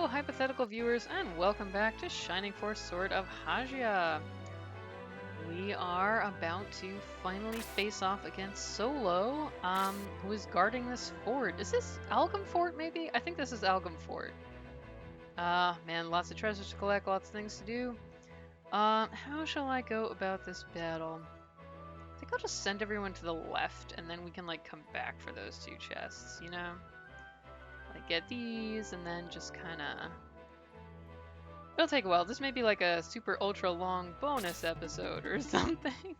hypothetical viewers, and welcome back to Shining Force Sword of Hajya. We are about to finally face off against Solo, who is guarding this fort. Is this Algam Fort, maybe? I think this is Algam Fort. Man, lots of treasures to collect, lots of things to do. How shall I go about this battle? I think I'll just send everyone to the left, and then we can, like, come back for those two chests, you know? Like, get these, and then just kinda... It'll take a while. This may be like a super ultra long bonus episode or something.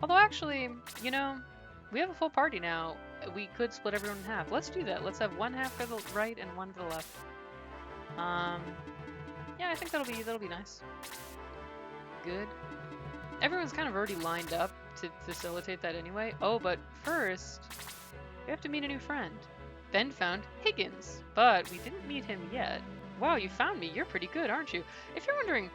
Although actually, you know, we have a full party now. We could split everyone in half. Let's do that. Let's have one half for the right and one for the left. Yeah, I think that'll be nice. Good. Everyone's kind of already lined up to facilitate that anyway. Oh, but first, we have to meet a new friend. Ben found Higgins, but we didn't meet him yet. Wow, you found me. You're pretty good, aren't you? If you're wondering,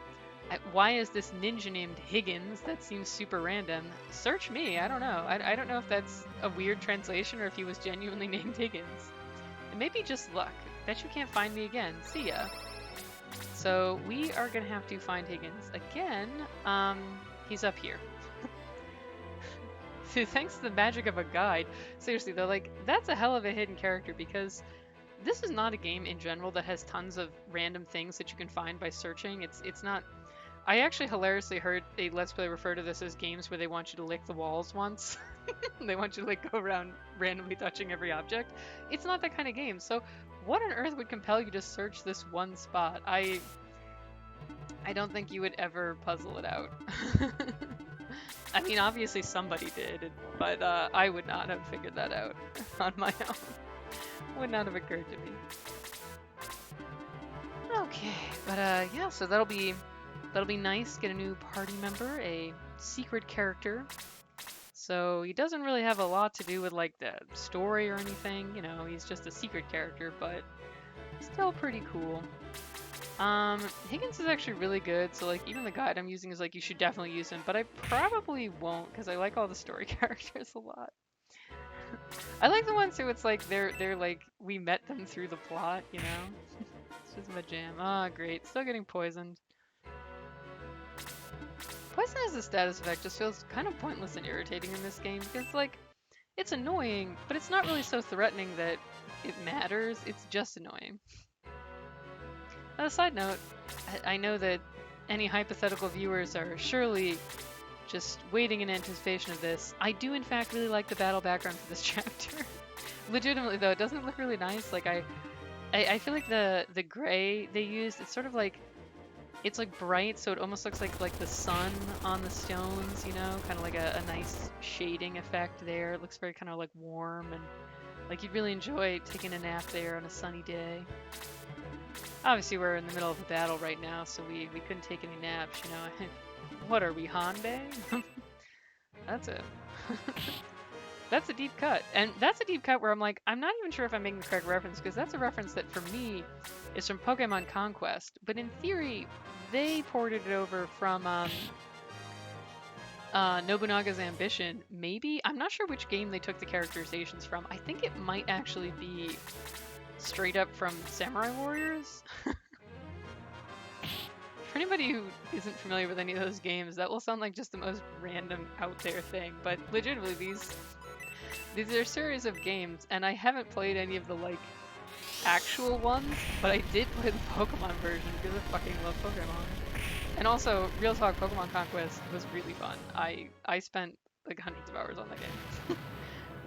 why is this ninja named Higgins? That seems super random. Search me. I don't know. I don't know if that's a weird translation or if he was genuinely named Higgins. It may be just luck. Bet you can't find me again. See ya. So we are going to have to find Higgins again. He's up here. Thanks to the magic of a guide. Seriously, though, like, that's a hell of a hidden character because... This is not a game in general that has tons of random things that you can find by searching. It's not... I actually hilariously heard a Let's Play refer to this as games where they want you to lick the walls once. They want you to like go around randomly touching every object. It's not that kind of game. So what on earth would compel you to search this one spot? I don't think you would ever puzzle it out. I mean, obviously somebody did, but I would not have figured that out on my own. Would not have occurred to me. Okay, but yeah, so that'll be nice. Get a new party member, a secret character. So he doesn't really have a lot to do with like the story or anything, you know, he's just a secret character, but still pretty cool. Higgins is actually really good, so like even the guide I'm using is like you should definitely use him, but I probably won't because I like all the story characters a lot. I like the ones who it's like they're like we met them through the plot, you know? It's just my jam. Ah, great. Still getting poisoned. Poison as a status effect just feels kind of pointless and irritating in this game because like it's annoying, but it's not really so threatening that it matters. It's just annoying. On a side note, I know that any hypothetical viewers are surely just waiting in anticipation of this. I do in fact really like the battle background for this chapter. Legitimately though, doesn't it look really nice? Like I feel like the gray they used, it's sort of like, it's like bright, so it almost looks like the sun on the stones, you know? Kind of like a nice shading effect there. It looks very kind of like warm and like you'd really enjoy taking a nap there on a sunny day. Obviously we're in the middle of a battle right now, so we couldn't take any naps, you know? What are we, Hanbei? That's it. That's a deep cut. And that's a deep cut where I'm like, I'm not even sure if I'm making the correct reference, because that's a reference that for me is from Pokemon Conquest. But in theory, they ported it over from Nobunaga's Ambition. Maybe? I'm not sure which game they took the characterizations from. I think it might actually be straight up from Samurai Warriors. For anybody who isn't familiar with any of those games, that will sound like just the most random out there thing, but legitimately these are a series of games, and I haven't played any of the like actual ones, but I did play the Pokemon version because I fucking love Pokemon. And also, real talk, Pokemon Conquest was really fun. I spent like hundreds of hours on that game.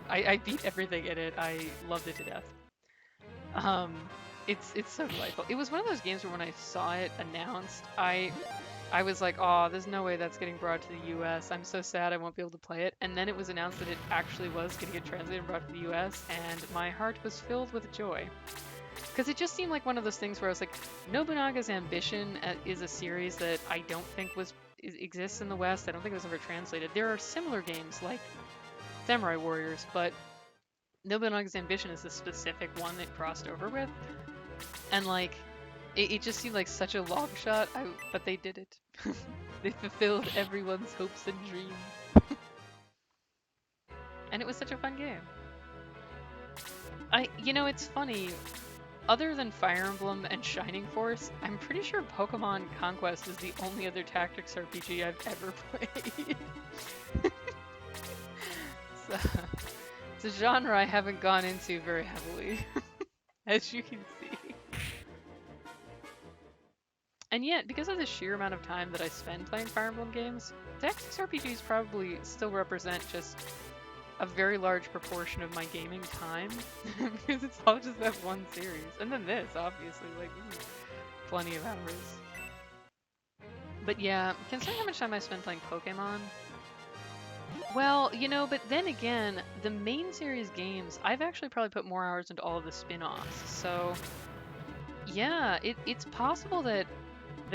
I beat everything in it. I loved it to death. It's so delightful. It was one of those games where when I saw it announced, I was like, oh, there's no way that's getting brought to the US. I'm so sad I won't be able to play it. And then it was announced that it actually was going to get translated and brought to the US, and my heart was filled with joy. Because it just seemed like one of those things where I was like, Nobunaga's Ambition is a series that I don't think exists in the West. I don't think it was ever translated. There are similar games like Samurai Warriors, but Nobunaga's Ambition is the specific one that crossed over with. And like, it just seemed like such a long shot, but they did it. They fulfilled everyone's hopes and dreams. And it was such a fun game. You know, it's funny. other than Fire Emblem and Shining Force, I'm pretty sure Pokemon Conquest is the only other tactics RPG I've ever played. So, it's a genre I haven't gone into very heavily, as you can see. And yet, because of the sheer amount of time that I spend playing Fire Emblem games, tactics RPGs probably still represent just a very large proportion of my gaming time, because it's all just that one series. And then this, obviously, like, this is plenty of hours. But yeah, considering how much time I spend playing Pokemon, well, you know, but then again, the main series games, I've actually probably put more hours into all of the spin-offs. So, yeah, it's possible that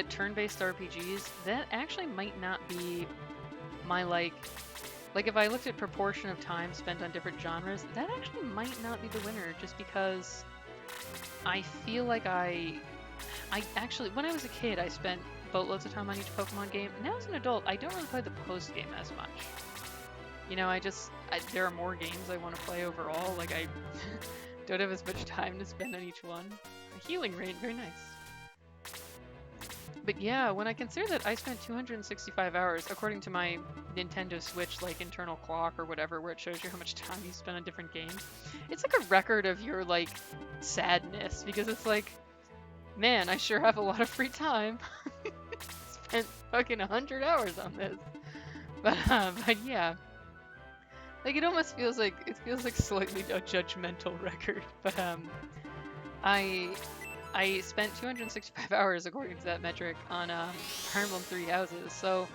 turn-based RPGs, that actually might not be my, like if I looked at proportion of time spent on different genres, that actually might not be the winner, just because I feel like I actually, when I was a kid, I spent boatloads of time on each Pokemon game. Now as an adult, I don't really play the post-game as much. You know, there are more games I want to play overall, like I don't have as much time to spend on each one. A healing raid, very nice. But yeah, when I consider that I spent 265 hours, according to my Nintendo Switch like internal clock or whatever, where it shows you how much time you spend on different games, it's like a record of your like sadness, because it's like, man, I sure have a lot of free time. Spent fucking 100 hours on this. But yeah, like it almost feels like slightly a judgmental record. But I spent 265 hours, according to that metric, on Fire Emblem Three Houses. So,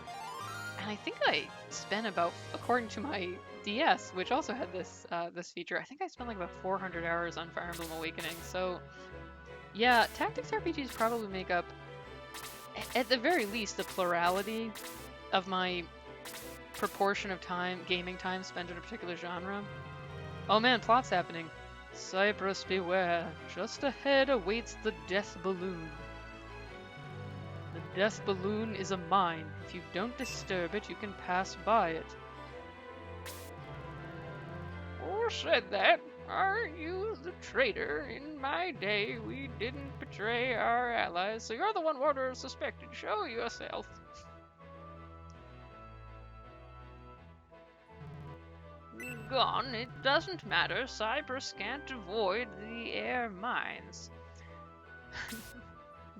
and I think I spent about, according to my DS, which also had this this feature, I think I spent like about 400 hours on Fire Emblem Awakening. So, yeah, tactics RPGs probably make up, at the very least, the plurality of my proportion of time, gaming time spent in a particular genre. Oh man, plot's happening. Cypress beware, just ahead awaits the death balloon. The death balloon is a mine. If you don't disturb it, you can pass by it. Who said that? Are you the traitor? In my day, we didn't betray our allies, so you're the one Warder suspected. Show yourself. Gone, it doesn't matter. Cypress can't avoid the air mines.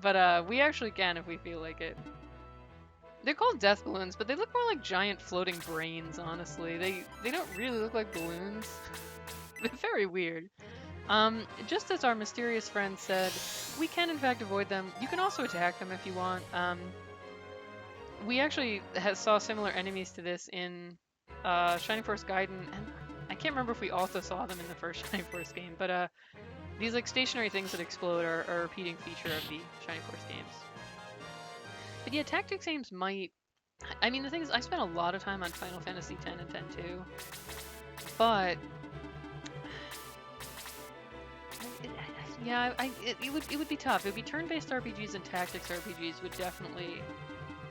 But we actually can if we feel like it. They're called death balloons, but they look more like giant floating brains, honestly. They don't really look like balloons. They're very weird. Just as our mysterious friend said, we can in fact avoid them. You can also attack them if you want. We actually saw similar enemies to this in Shining Force Gaiden, and I can't remember if we also saw them in the first Shining Force game, but these like stationary things that explode are a repeating feature of the Shining Force games. But yeah, tactics games might... I mean, the thing is, I spent a lot of time on Final Fantasy X and X-2, but... yeah, it would be tough. It would be turn-based RPGs and tactics RPGs would definitely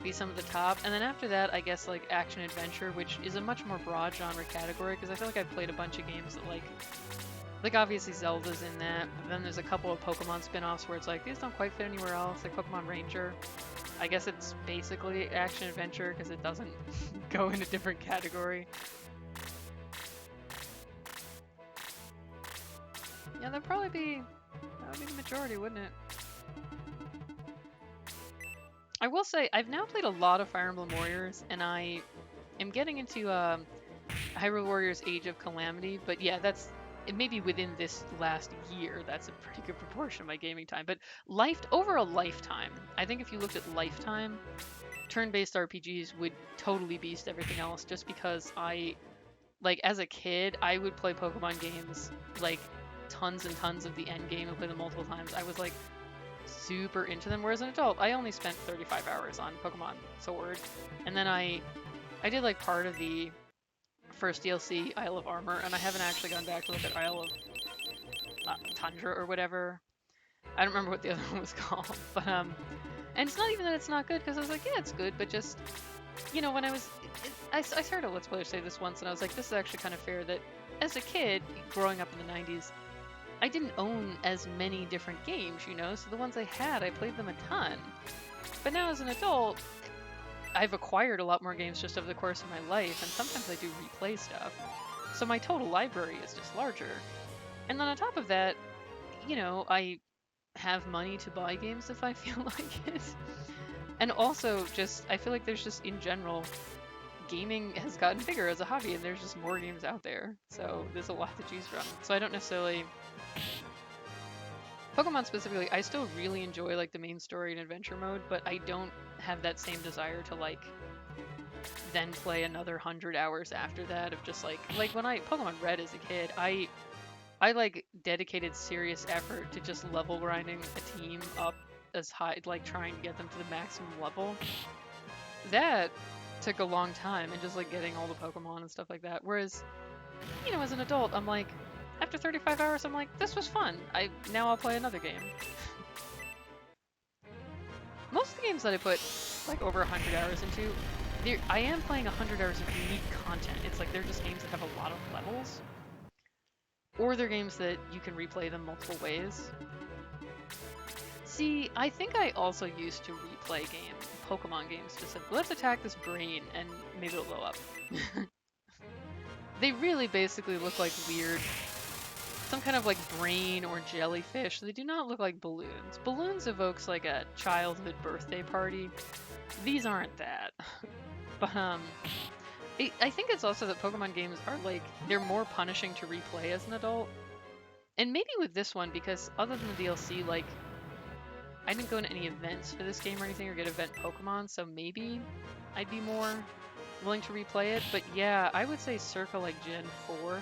be some of the top, and then after that, I guess like action adventure, which is a much more broad genre category, because I feel like I've played a bunch of games that like obviously Zelda's in that, but then there's a couple of Pokemon spin-offs where it's like these don't quite fit anywhere else, like Pokemon Ranger. I guess it's basically action adventure because it doesn't go in a different category. Yeah, that would be the majority, wouldn't it? I will say, I've now played a lot of Fire Emblem Warriors, and I am getting into Hyrule Warriors Age of Calamity, but yeah, it may be within this last year, that's a pretty good proportion of my gaming time, but over a lifetime, I think if you looked at lifetime, turn-based RPGs would totally beast everything else, just because as a kid, I would play Pokemon games, like, tons and tons of the end game and play them multiple times. I was like super into them, whereas an adult I only spent 35 hours on Pokemon Sword, and then I did like part of the first DLC, Isle of Armor, and I haven't actually gone back to look at Isle of Tundra or whatever. I don't remember what the other one was called, but and it's not even that it's not good, because I was like, yeah, it's good, but just, you know, when I started a Let's Play say this once, and I was like, this is actually kind of fair that as a kid growing up in the 90s, I didn't own as many different games, you know, so the ones I had, I played them a ton. But now as an adult, I've acquired a lot more games just over the course of my life, and sometimes I do replay stuff. So my total library is just larger. And then on top of that, you know, I have money to buy games if I feel like it. And also, just, I feel like there's just, in general, gaming has gotten bigger as a hobby, and there's just more games out there. So there's a lot to choose from. So I don't necessarily. Pokemon specifically, I still really enjoy like the main story and adventure mode, but I don't have that same desire to like then play another 100 hours after that of just like when I Pokemon Red as a kid, I like dedicated serious effort to just level grinding a team up as high, like trying to get them to the maximum level. That took a long time and just like getting all the Pokemon and stuff like that. Whereas, you know, as an adult, I'm like, after 35 hours, I'm like, this was fun. Now I'll play another game. Most of the games that I put like over 100 hours into, I am playing 100 hours of unique content. It's like they're just games that have a lot of levels, or they're games that you can replay them multiple ways. See, I think I also used to replay Pokemon games specifically. Let's attack this brain and maybe it'll blow up. They really basically look like weird, some kind of like brain or jellyfish. They do not look like balloons. Balloons evokes like a childhood birthday party. These aren't that. But I think it's also that Pokemon games are like, they're more punishing to replay as an adult. And maybe with this one, because other than the DLC, like, I didn't go into any events for this game or anything or get event Pokemon, so maybe I'd be more willing to replay it. But yeah, I would say circa like Gen 4.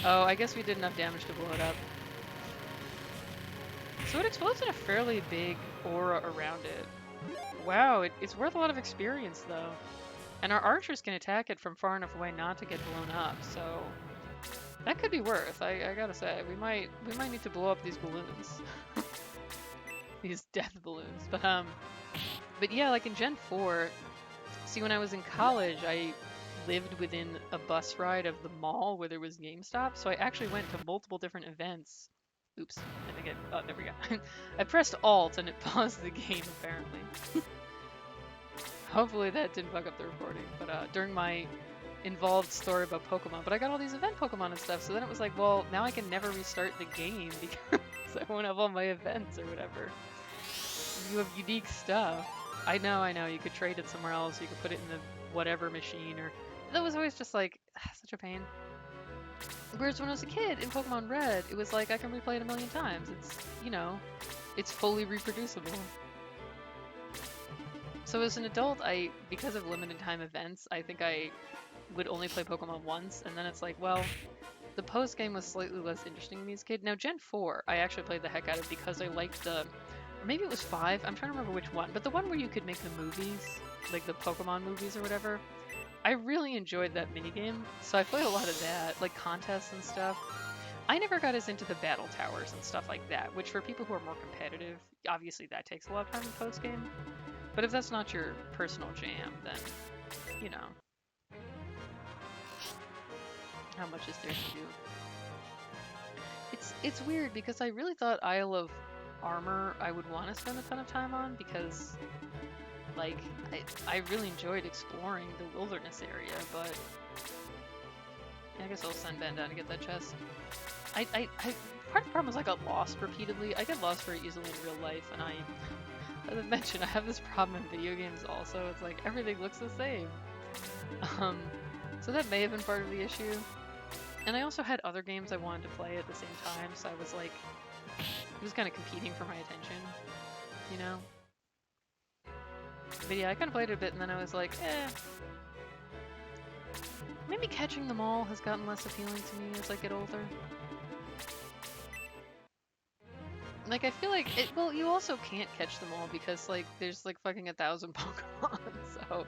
Oh, I guess we did enough damage to blow it up. So it explodes in a fairly big aura around it. Wow, it's worth a lot of experience though. And our archers can attack it from far enough away not to get blown up, so that could be worth. I gotta say, we might need to blow up these balloons. These death balloons. But yeah, like in Gen 4, see, when I was in college, I lived within a bus ride of the mall where there was GameStop, so I actually went to multiple different events. Oops, I think oh, there we go. I pressed Alt and it paused the game, apparently. Hopefully that didn't fuck up the recording, but during my involved story about Pokemon, but I got all these event Pokemon and stuff, so then it was like, well, now I can never restart the game because I won't have all my events or whatever. You have unique stuff. I know, you could trade it somewhere else, you could put it in the whatever machine, or that was always just like, such a pain. Whereas when I was a kid in Pokemon Red, it was like, I can replay it a million times. It's, you know, it's fully reproducible. So as an adult, because of limited time events, I think I would only play Pokemon once, and then it's like, well, the post game was slightly less interesting to me as a kid. Now Gen 4, I actually played the heck out of because I liked or maybe it was 5, I'm trying to remember which one, but the one where you could make the movies, like the Pokemon movies or whatever, I really enjoyed that minigame, so I played a lot of that, like contests and stuff. I never got as into the battle towers and stuff like that, which for people who are more competitive, obviously that takes a lot of time in post game. But if that's not your personal jam, then, you know, how much is there to do? It's weird because I really thought Isle of Armor I would want to spend a ton of time on because, like, I really enjoyed exploring the wilderness area, but I guess I'll send Ben down to get that chest. Part of the problem is I got lost repeatedly. I get lost very easily in real life, and as I mentioned, I have this problem in video games also. It's like everything looks the same. So that may have been part of the issue. And I also had other games I wanted to play at the same time, so I was like, it was kind of competing for my attention, you know? But yeah, I kind of played it a bit, and then I was like, maybe catching them all has gotten less appealing to me as I get older. Like, I feel like, well, you also can't catch them all because, like, there's, like, fucking 1,000 Pokemon, so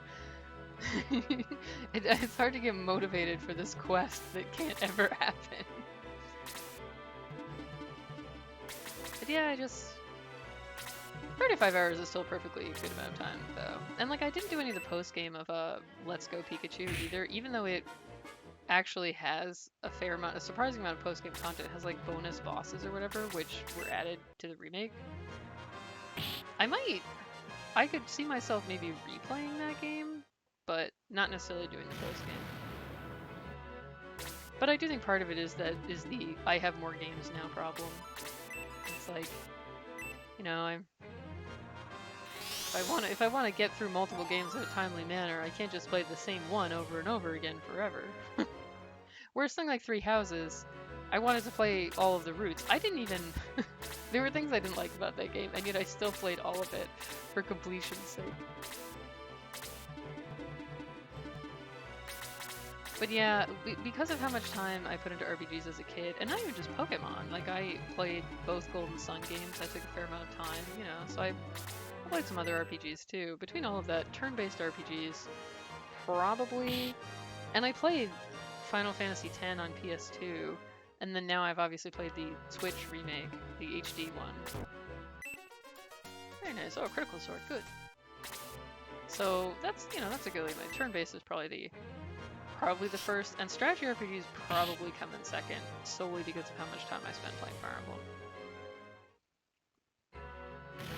it's hard to get motivated for this quest that can't ever happen. But yeah, 35 hours is still a perfectly good amount of time, though. And, like, I didn't do any of the post-game of Let's Go Pikachu either, even though it actually has a surprising amount of post-game content. It has like bonus bosses or whatever, which were added to the remake. I could see myself maybe replaying that game, but not necessarily doing the post game. But I do think part of it is the I have more games now problem. It's like, you know, if I want to get through multiple games in a timely manner, I can't just play the same one over and over again forever. Whereas something like Three Houses, I wanted to play all of the routes. I didn't even there were things I didn't like about that game, and yet I still played all of it for completion's sake. But yeah, because of how much time I put into RPGs as a kid, and not even just Pokemon, like I played both Golden Sun games, I took a fair amount of time, you know, so I played some other RPGs too. Between all of that, turn-based RPGs, probably, and I played Final Fantasy X on PS2, and then now I've obviously played the Switch remake, the HD one. Very nice. Oh, Critical Sword, good. So that's, you know, that's a good lead. Turn-based is probably the first, and strategy RPGs probably come in second, solely because of how much time I spent playing Fire Emblem.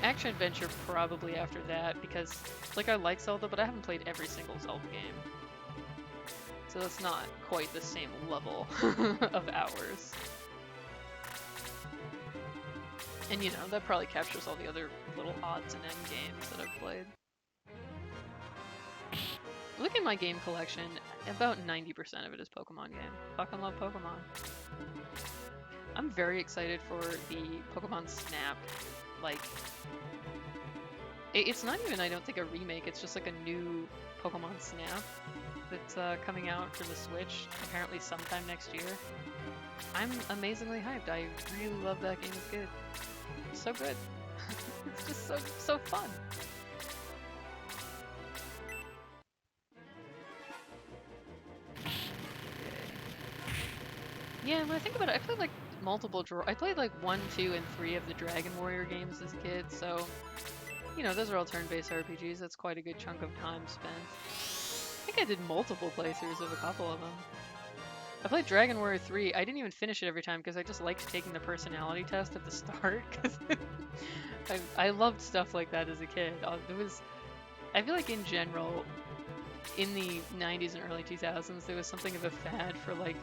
Action adventure probably after that, because like I like Zelda, but I haven't played every single Zelda game. So that's not quite the same level of hours. And you know, that probably captures all the other little odds and end games that I've played. Look at my game collection, about 90% of it is Pokemon game. Fucking love Pokemon. I'm very excited for the Pokemon Snap, like, it's not even, I don't think, a remake, it's just like a new Pokemon Snap that's coming out for the Switch, apparently sometime next year. I'm amazingly hyped. I really love that game. It's good. It's so good. It's just so fun. Yeah, when I think about it, I played like I played like 1, 2, and 3 of the Dragon Warrior games as a kid, so, you know, those are all turn-based RPGs. That's quite a good chunk of time spent. I think I did multiple playthroughs of a couple of them. I played Dragon Warrior 3. I didn't even finish it every time because I just liked taking the personality test at the start. Cause I loved stuff like that as a kid. I feel like in general, in the 90s and early 2000s, there was something of a fad for like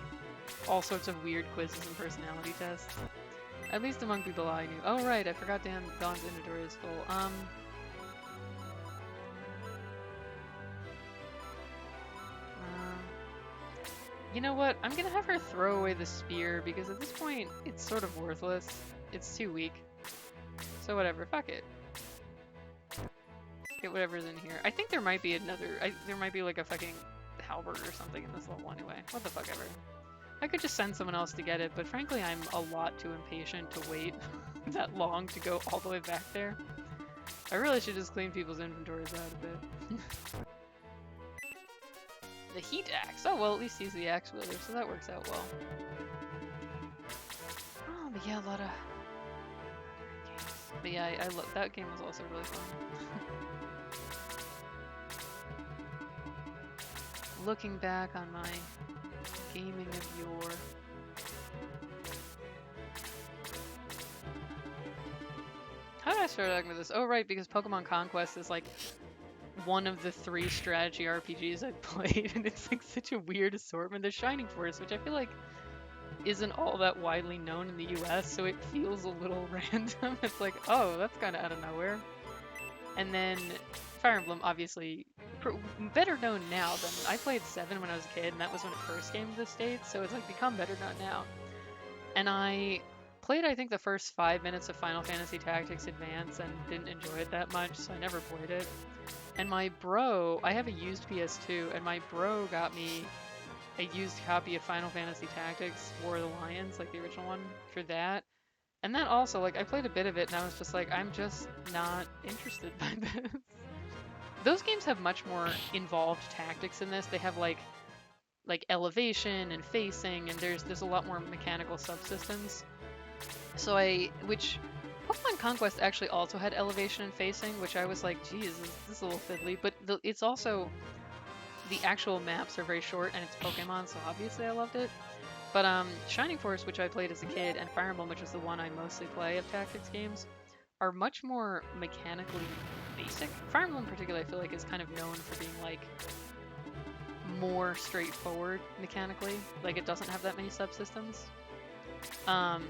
all sorts of weird quizzes and personality tests. At least among people I knew. Oh right, I forgot Dawn's inventory is full. You know what? I'm gonna have her throw away the spear because at this point it's sort of worthless. It's too weak. So whatever, fuck it. Get whatever's in here. I think there might be there might be like a fucking halberd or something in this level anyway. What the fuck ever. I could just send someone else to get it, but frankly I'm a lot too impatient to wait that long to go all the way back there. I really should just clean people's inventories out a bit. The heat axe. Oh, well, at least he's the axe wielder, so that works out well. Oh, but yeah, a lot of games. But yeah, I love that game. Was also really fun. Looking back on my gaming of yore. How did I start talking about this? Oh, right, because Pokemon Conquest is like one of the 3 strategy RPGs I've played, and it's like such a weird assortment. There's Shining Force, which I feel like isn't all that widely known in the US, so it feels a little random. It's like, oh, that's kind of out of nowhere. And then Fire Emblem, obviously, better known now than I played 7 when I was a kid, and that was when it first came to the States, so it's like become better known now. And I played, I think, the first 5 minutes of Final Fantasy Tactics Advance and didn't enjoy it that much, so I never played it. And my bro, I have a used PS2, and my bro got me a used copy of Final Fantasy Tactics War of the Lions, like the original one, for that. And that also, like, I played a bit of it, and I was just like, I'm just not interested by this. Those games have much more involved tactics in this. They have, like elevation and facing, and there's a lot more mechanical subsystems. So which Pokemon Conquest actually also had elevation and facing, which I was like, geez, this is a little fiddly. But it's also, the actual maps are very short and it's Pokemon, so obviously I loved it. But Shining Force, which I played as a kid, and Fire Emblem, which is the one I mostly play of tactics games, are much more mechanically basic. Fire Emblem in particular, I feel like is kind of known for being like more straightforward mechanically. Like it doesn't have that many subsystems. Um,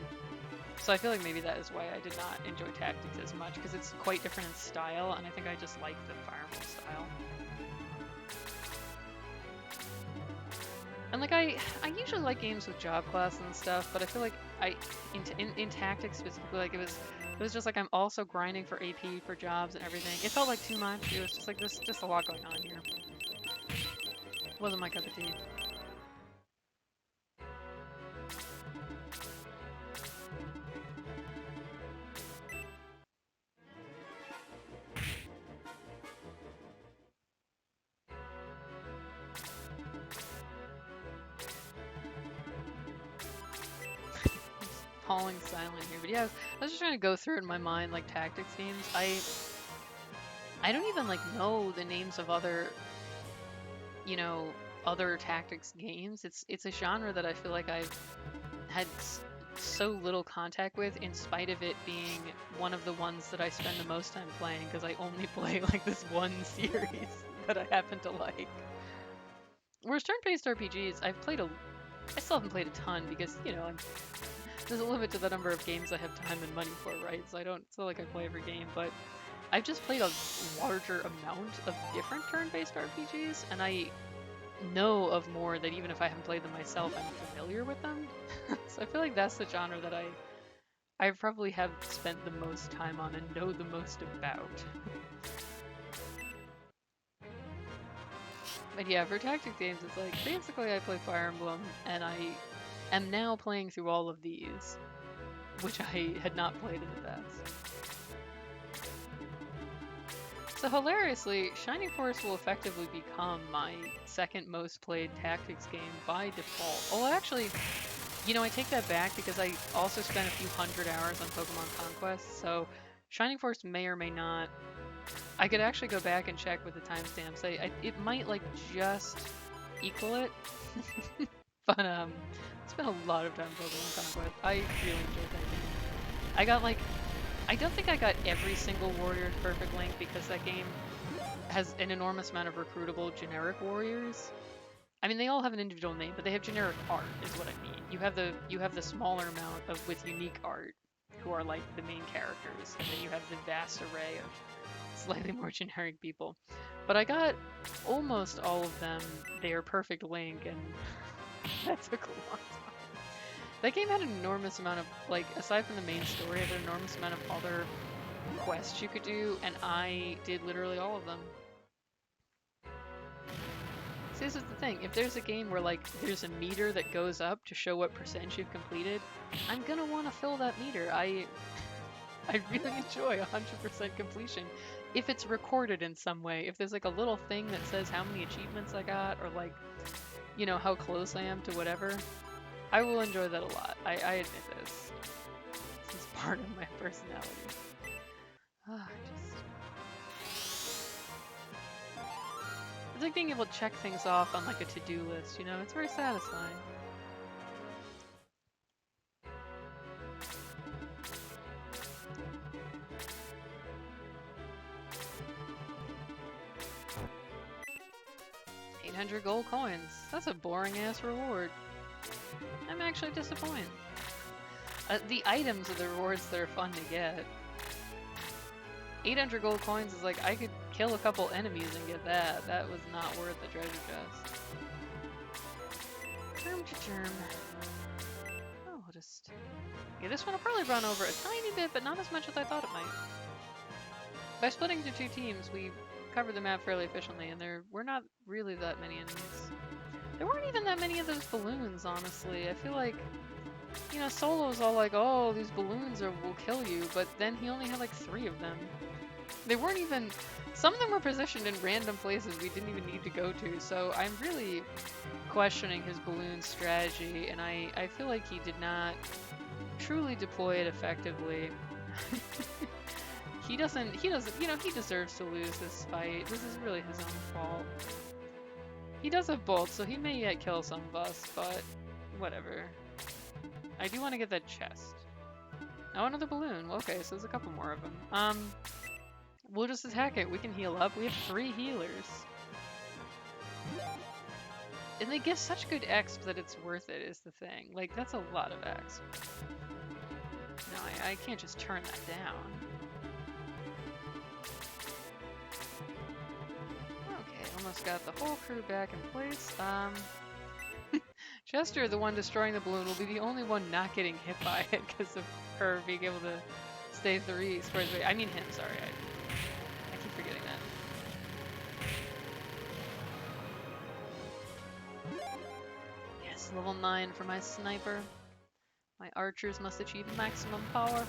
so I feel like maybe that is why I did not enjoy tactics as much, because it's quite different in style, and I think I just like the Fire Emblem style. And like I usually like games with job classes and stuff, but I feel like in tactics specifically, like it was just like I'm also grinding for AP for jobs and everything. It felt like too much. It was just like there's just a lot going on here. Wasn't my cup of tea. Falling silent here, but yeah, I was just trying to go through in my mind like tactics games. I don't even like know the names of other, you know, other tactics games. It's a genre that I feel like I've had so little contact with, in spite of it being one of the ones that I spend the most time playing, because I only play like this one series that I happen to like. Whereas turn-based RPGs, I still haven't played a ton because, you know, there's a limit to the number of games I have time and money for, right? So it's not like I play every game, but I've just played a larger amount of different turn-based RPGs, and I know of more that even if I haven't played them myself, I'm familiar with them. So I feel like that's the genre that I probably have spent the most time on and know the most about. But yeah, for tactics games, it's like basically I play Fire Emblem, and I am now playing through all of these, which I had not played in the past. So hilariously, Shining Force will effectively become my second most played tactics game by default. Well, actually, you know, I take that back because I also spent a few hundred hours on Pokemon Conquest, so Shining Force may or may not. I could actually go back and check with the timestamps. It might like just equal it, but I spent a lot of time Pokemon Conquest. I really enjoyed that game. I don't think I got every single Warrior's Perfect Link because that game has an enormous amount of recruitable generic warriors. I mean, they all have an individual name, but they have generic art, is what I mean. You have the smaller amount of with unique art, who are like the main characters, and then you have the vast array of slightly more generic people. But I got almost all of them their perfect link, and that took a long time. That game had an enormous amount of, like, aside from the main story, it had an enormous amount of other quests you could do, and I did literally all of them. See, this is the thing. If there's a game where, like, there's a meter that goes up to show what percent you've completed, I'm gonna want to fill that meter. I really enjoy 100% completion. If it's recorded in some way, if there's like a little thing that says how many achievements I got, or like, you know, how close I am to whatever, I will enjoy that a lot. I admit this. This is part of my personality. It's like being able to check things off on like a to-do list, you know? It's very satisfying. $800 gold coins. That's a boring-ass reward. I'm actually disappointed. The items are the rewards that are fun to get. 800 gold coins is like, I could kill a couple enemies and get that. That was not worth the treasure chest. Term to term. Oh, I'll just... Yeah, this one will probably run over a tiny bit, but not as much as I thought it might. By splitting into two teams, we covered the map fairly efficiently, and there were not really that many enemies. There weren't even that many of those balloons, honestly. I feel like, you know, Solo's all like, oh, these balloons will kill you, but then he only had like 3 of them. They weren't even... Some of them were positioned in random places we didn't even need to go to, so I'm really questioning his balloon strategy, and I feel like he did not truly deploy it effectively. He doesn't, you know, he deserves to lose this fight. This is really his own fault. He does have bolts, so he may yet kill some of us, but whatever. I do want to get that chest. Oh, another balloon. Okay, so there's a couple more of them. We'll just attack it. We can heal up. We have 3 healers. And they give such good exp that it's worth it, is the thing. Like, that's a lot of exp. No, I can't just turn that down. Okay, almost got the whole crew back in place. Chester, the one destroying the balloon, will be the only one not getting hit by it because of her being able to stay 3 squares away. I mean him, sorry. I keep forgetting that. Yes, level 9 for my sniper. My archers must achieve maximum power.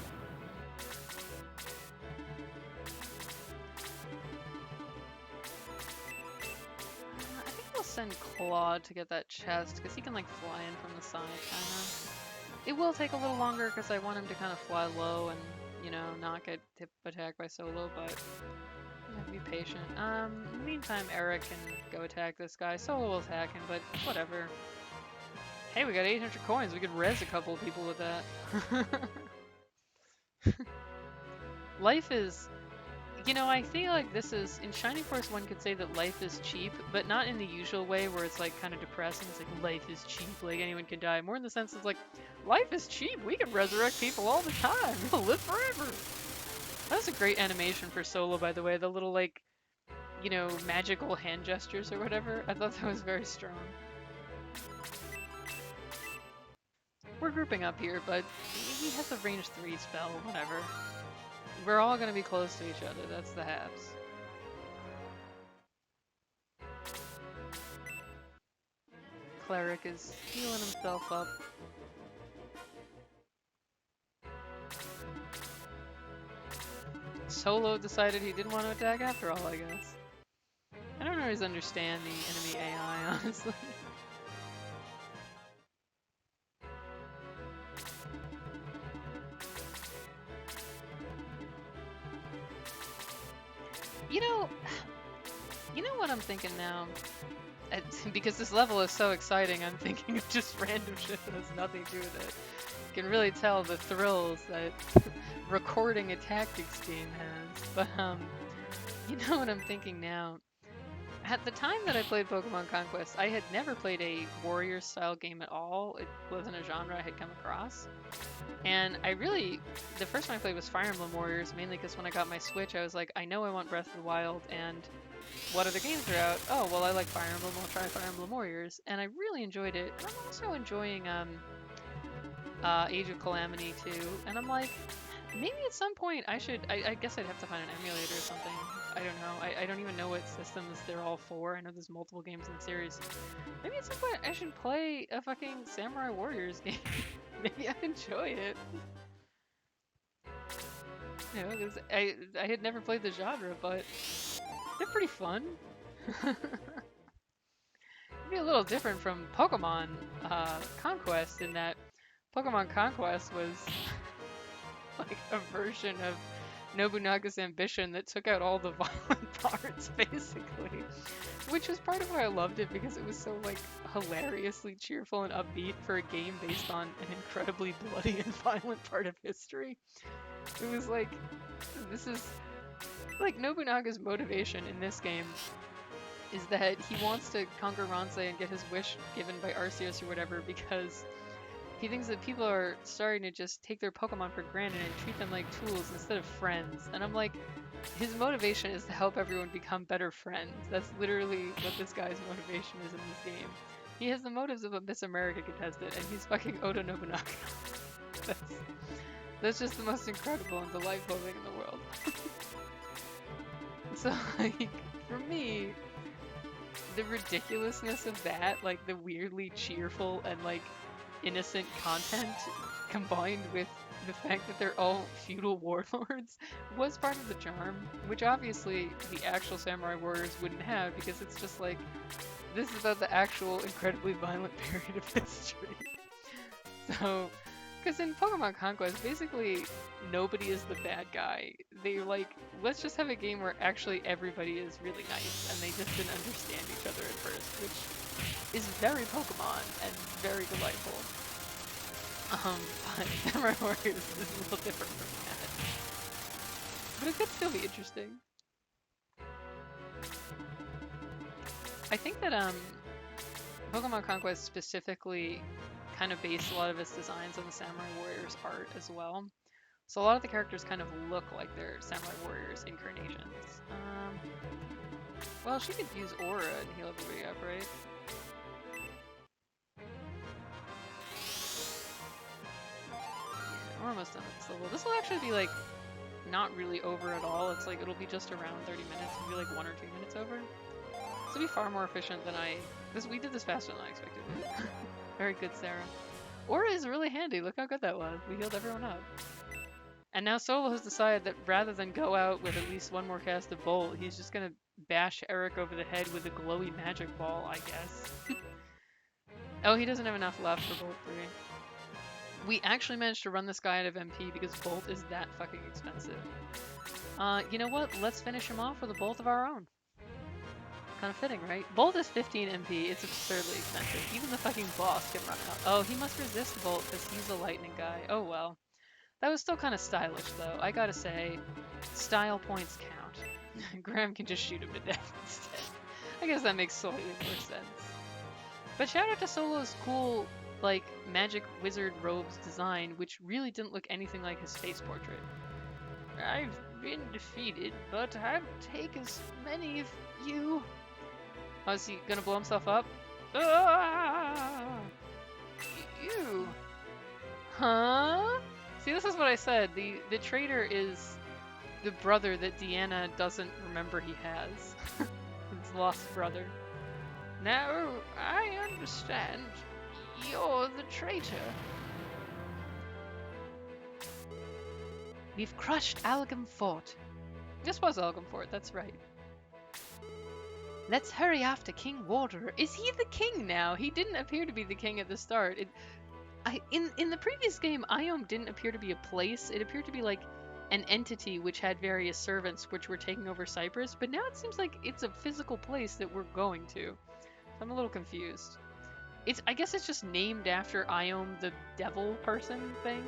I think I'll send Claude to get that chest, because he can like fly in from the side, kinda. It will take a little longer, because I want him to kind of fly low and, you know, not get attacked by Solo, but you have to be patient. In the meantime, Eric can go attack this guy. Solo will attack him, but whatever. Hey, we got 800 coins. We could res a couple of people with that. Life is... You know, I feel like this is... In Shining Force, one could say that life is cheap, but not in the usual way where it's, like, kind of depressing. It's like, life is cheap, like, anyone can die. More in the sense of, like, life is cheap. We can resurrect people all the time. We'll live forever. That was a great animation for Solo, by the way. The little, like, you know, magical hand gestures or whatever. I thought that was very strong. We're grouping up here, but he has a range 3 spell, whatever. We're all gonna be close to each other, that's the haps. Cleric is healing himself up. Solo decided he didn't want to attack after all, I guess. I don't always understand the enemy AI, honestly. You know what I'm thinking now? Because this level is so exciting, I'm thinking of just random shit that has nothing to do with it. You can really tell the thrills that recording a tactics game has. But, you know what I'm thinking now? At the time that I played Pokemon Conquest, I had never played a warrior-style game at all. It wasn't a genre I had come across. And the first one I played was Fire Emblem Warriors, mainly because when I got my Switch, I was like, I know I want Breath of the Wild, and what other games are out? Oh, well, I like Fire Emblem, I'll try Fire Emblem Warriors. And I really enjoyed it. And I'm also enjoying Age of Calamity, too. And I'm like, maybe at some point I guess I'd have to find an emulator or something. I don't know. I don't even know what systems they're all for. I know there's multiple games in the series. Maybe at some point I should play a fucking Samurai Warriors game. Maybe I'd enjoy it. You know, because I had never played the genre, but they're pretty fun. It'd be a little different from Pokemon Conquest in that Pokemon Conquest was like a version of Nobunaga's ambition that took out all the violent parts, basically. Which was part of why I loved it, because it was so, like, hilariously cheerful and upbeat for a game based on an incredibly bloody and violent part of history. It was like, this is... Like, Nobunaga's motivation in this game is that he wants to conquer Ransei and get his wish given by Arceus or whatever, because he thinks that people are starting to just take their Pokemon for granted and treat them like tools instead of friends. And I'm like, his motivation is to help everyone become better friends. That's literally what this guy's motivation is in this game. He has the motives of a Miss America contestant, and he's fucking Oda Nobunaga. That's just the most incredible and delightful thing in the world. So, like, for me, the ridiculousness of that, like the weirdly cheerful and like innocent content combined with the fact that they're all feudal warlords was part of the charm, which obviously the actual Samurai Warriors wouldn't have, because it's just like, this is about the actual incredibly violent period of history. So Because in Pokemon Conquest, basically nobody is the bad guy. They're like, let's just have a game where actually everybody is really nice, and they just didn't understand each other at first, which is very Pokemon and very delightful. But Samurai Warriors is a little different from that. But it could still be interesting. I think that Pokemon Conquest specifically kind of based a lot of its designs on the Samurai Warriors art as well. So a lot of the characters kind of look like they're Samurai Warriors incarnations. Well, she could use Aura and heal everybody up, right? Yeah, we're almost done with this level. This will actually be like not really over at all. It's like it'll be just around 30 minutes. It'll be like 1 or 2 minutes over. This will be far more efficient than we did this faster than I expected. Very good, Sarah. Aura is really handy. Look how good that was. We healed everyone up. And now Solo has decided that rather than go out with at least one more cast of Bolt, he's just gonna bash Eric over the head with a glowy magic ball, I guess. Oh, he doesn't have enough left for Bolt 3. We actually managed to run this guy out of MP because Bolt is that fucking expensive. You know what? Let's finish him off with a Bolt of our own. Kind of fitting, right? Bolt is 15 MP. It's absurdly expensive. Even the fucking boss can run out. Oh, he must resist Bolt because he's a lightning guy. Oh well. That was still kind of stylish, though. I gotta say, style points count. Graham can just shoot him to death instead. I guess that makes slightly more sense. But shout out to Solo's cool, like, magic wizard robes design, which really didn't look anything like his face portrait. I've been defeated, but I'll take as many of you. Oh, is he gonna blow himself up? Ah! You. Huh? See, this is what I said. The traitor is the brother that Deanna doesn't remember he has. His lost brother. Now I understand. You're the traitor. We've crushed Algam Fort. This was Algam Fort, that's right. Let's hurry after King Warder. Is he the king now? He didn't appear to be the king at the start. In the previous game, Iom didn't appear to be a place. It appeared to be like an entity which had various servants which were taking over Cyprus, but now it seems like it's a physical place that we're going to. I'm a little confused. I guess it's just named after Iom the devil person thing.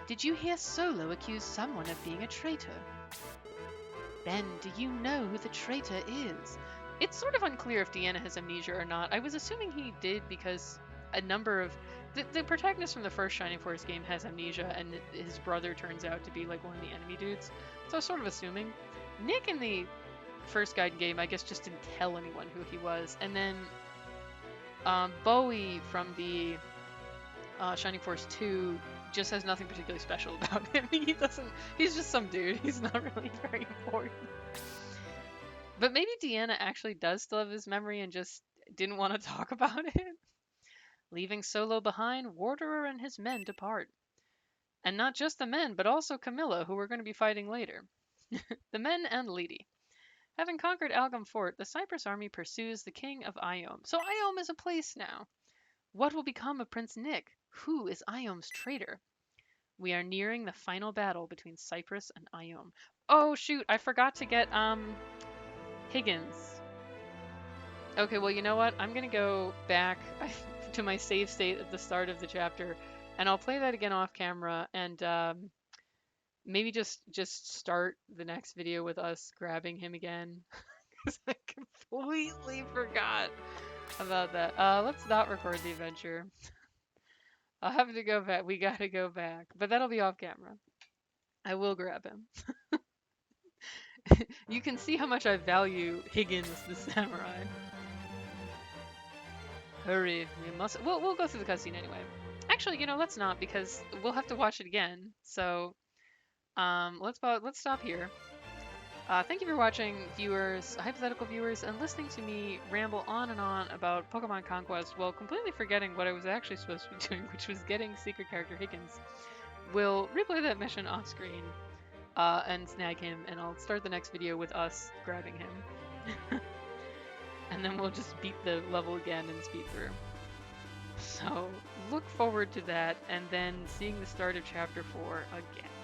Did you hear Solo accuse someone of being a traitor? Ben, do you know who the traitor is? It's sort of unclear if Deanna has amnesia or not. I was assuming he did because a number of the protagonist from the first Shining Force game has amnesia, and his brother turns out to be like one of the enemy dudes. So I was sort of assuming. Nick in the first Gaiden game, I guess, just didn't tell anyone who he was, and then Bowie from the Shining Force 2 just has nothing particularly special about him. He's just some dude. He's not really very important. But maybe Deanna actually does still have his memory and just didn't want to talk about it. Leaving Solo behind, Warderer and his men depart. And not just the men, but also Camilla, who we're going to be fighting later. The men and Lady. Having conquered Algam Fort, the Cyprus army pursues the king of Iom. So Iom is a place now. What will become of Prince Nick? Who is Iom's traitor? We are nearing the final battle between Cyprus and Iom. Oh shoot, I forgot to get Higgins. Okay, well, you know what? I'm gonna go back to my save state at the start of the chapter, and I'll play that again off camera, and maybe just start the next video with us grabbing him again, because I completely forgot about that. Let's not record the adventure. I'll have to go back. We gotta go back, but that'll be off camera. I will grab him. You can see how much I value Higgins the samurai. Hurry, we must. We'll go through the cutscene anyway. Actually, you know, let's not, because we'll have to watch it again. So, let's stop here. Thank you for watching, viewers, hypothetical viewers, and listening to me ramble on and on about Pokemon Conquest while completely forgetting what I was actually supposed to be doing, which was getting secret character Higgins. We'll replay that mission off screen and snag him, and I'll start the next video with us grabbing him. And then we'll just beat the level again and speed through. So look forward to that and then seeing the start of chapter 4 again.